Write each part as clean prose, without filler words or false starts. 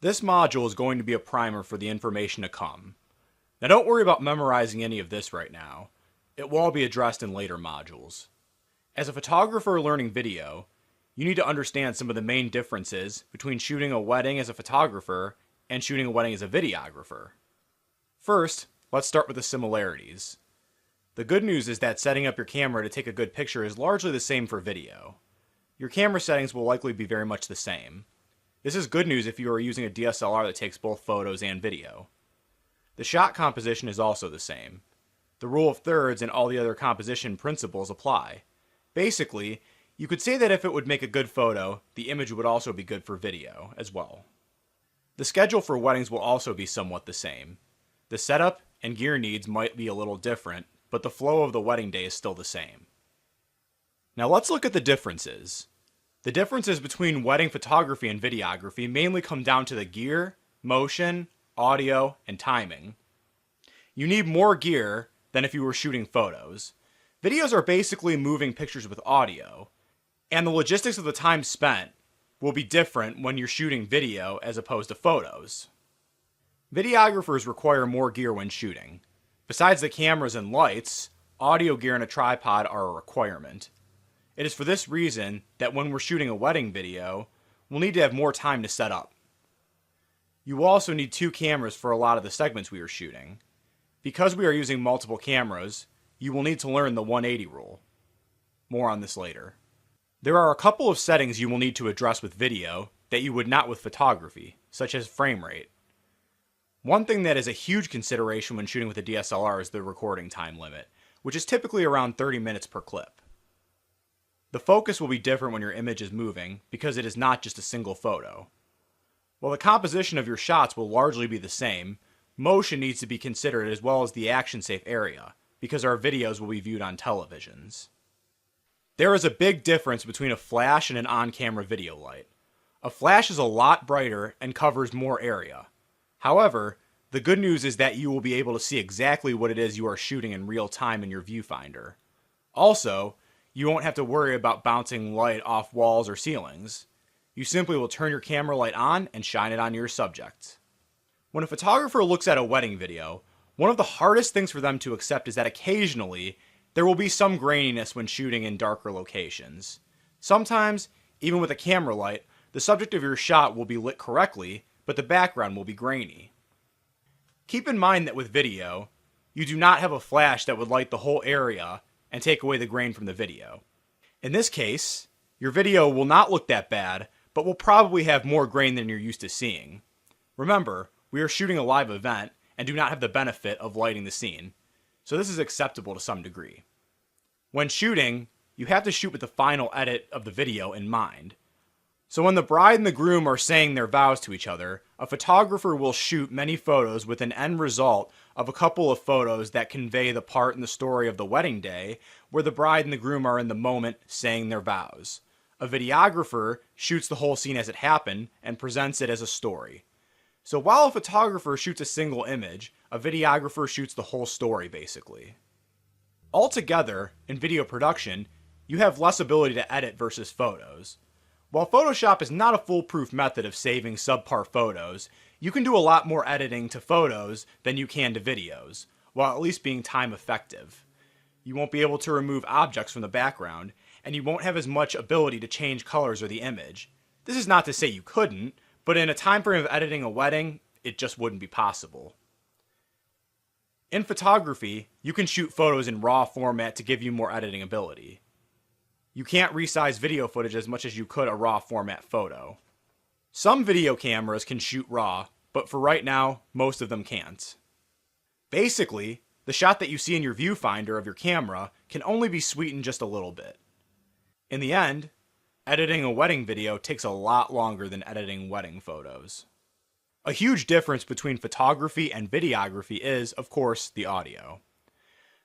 This module is going to be a primer for the information to come. Now don't worry about memorizing any of this right now. It will all be addressed in later modules. As a photographer learning video, you need to understand some of the main differences between shooting a wedding as a photographer and shooting a wedding as a videographer. First, let's start with the similarities. The good news is that setting up your camera to take a good picture is largely the same for video. Your camera settings will likely be very much the same. This is good news if you are using a DSLR that takes both photos and video. The shot composition is also the same. The rule of thirds and all the other composition principles apply. Basically, you could say that if it would make a good photo, the image would also be good for video as well. The schedule for weddings will also be somewhat the same. The setup and gear needs might be a little different, but the flow of the wedding day is still the same. Now let's look at the differences. The differences between wedding photography and videography mainly come down to the gear, motion, audio, and timing. You need more gear than if you were shooting photos. Videos are basically moving pictures with audio, and the logistics of the time spent will be different when you're shooting video as opposed to photos. Videographers require more gear when shooting. Besides the cameras and lights, audio gear and a tripod are a requirement. It is for this reason that when we're shooting a wedding video, we'll need to have more time to set up. You will also need 2 cameras for a lot of the segments we are shooting. Because we are using multiple cameras, you will need to learn the 180 rule. More on this later. There are a couple of settings you will need to address with video that you would not with photography, such as frame rate. One thing that is a huge consideration when shooting with a DSLR is the recording time limit, which is typically around 30 minutes per clip. The focus will be different when your image is moving because it is not just a single photo. While the composition of your shots will largely be the same, motion needs to be considered as well as the action-safe area because our videos will be viewed on televisions. There is a big difference between a flash and an on-camera video light. A flash is a lot brighter and covers more area. However, the good news is that you will be able to see exactly what it is you are shooting in real time in your viewfinder. Also, you won't have to worry about bouncing light off walls or ceilings. You simply will turn your camera light on and shine it on your subject. When a photographer looks at a wedding video, one of the hardest things for them to accept is that occasionally there will be some graininess when shooting in darker locations. Sometimes, even with a camera light, the subject of your shot will be lit correctly, but the background will be grainy. Keep in mind that with video, you do not have a flash that would light the whole area and take away the grain from the video. In this case, your video will not look that bad, but will probably have more grain than you're used to seeing. Remember, we are shooting a live event and do not have the benefit of lighting the scene, so this is acceptable to some degree. When shooting, you have to shoot with the final edit of the video in mind. So when the bride and the groom are saying their vows to each other, a photographer will shoot many photos with an end result of a couple of photos that convey the part in the story of the wedding day where the bride and the groom are in the moment saying their vows. A videographer shoots the whole scene as it happened and presents it as a story. So while a photographer shoots a single image, a videographer shoots the whole story basically. Altogether, in video production, you have less ability to edit versus photos. While Photoshop is not a foolproof method of saving subpar photos, you can do a lot more editing to photos than you can to videos, while at least being time effective. You won't be able to remove objects from the background, and you won't have as much ability to change colors or the image. This is not to say you couldn't, but in a time frame of editing a wedding, it just wouldn't be possible. In photography, you can shoot photos in RAW format to give you more editing ability. You can't resize video footage as much as you could a RAW format photo. Some video cameras can shoot RAW, but for right now, most of them can't. Basically, the shot that you see in your viewfinder of your camera can only be sweetened just a little bit. In the end, editing a wedding video takes a lot longer than editing wedding photos. A huge difference between photography and videography is, of course, the audio.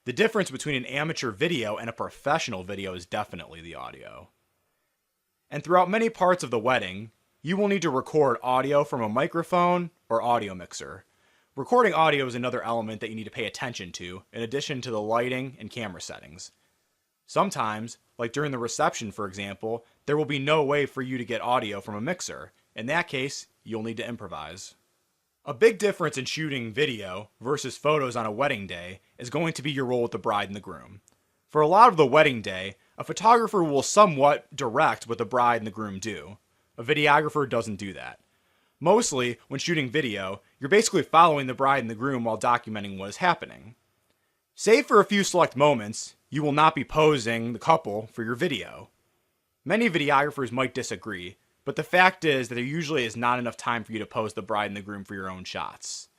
The difference between an amateur video and a professional video is definitely the audio. And throughout many parts of the wedding, you will need to record audio from a microphone or audio mixer. Recording audio is another element that you need to pay attention to, in addition to the lighting and camera settings. Sometimes, like during the reception for example, there will be no way for you to get audio from a mixer. In that case, you'll need to improvise. A big difference in shooting video versus photos on a wedding day is going to be your role with the bride and the groom. For a lot of the wedding day, a photographer will somewhat direct what the bride and the groom do. A videographer doesn't do that. Mostly, when shooting video, you're basically following the bride and the groom while documenting what is happening. Save for a few select moments, you will not be posing the couple for your video. Many videographers might disagree, but the fact is that there usually is not enough time for you to pose the bride and the groom for your own shots.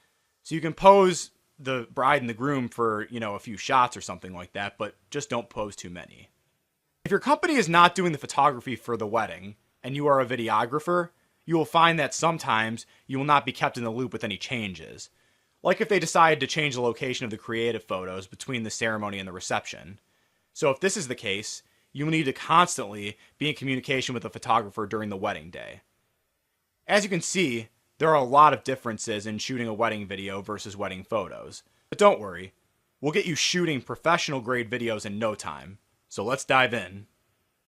So you can pose the bride and the groom for, a few shots or something like that, but just don't pose too many. If your company is not doing the photography for the wedding, and you are a videographer, you will find that sometimes you will not be kept in the loop with any changes. Like if they decide to change the location of the creative photos between the ceremony and the reception. So if this is the case, you will need to constantly be in communication with the photographer during the wedding day. As you can see, there are a lot of differences in shooting a wedding video versus wedding photos. But don't worry, we'll get you shooting professional grade videos in no time. So let's dive in.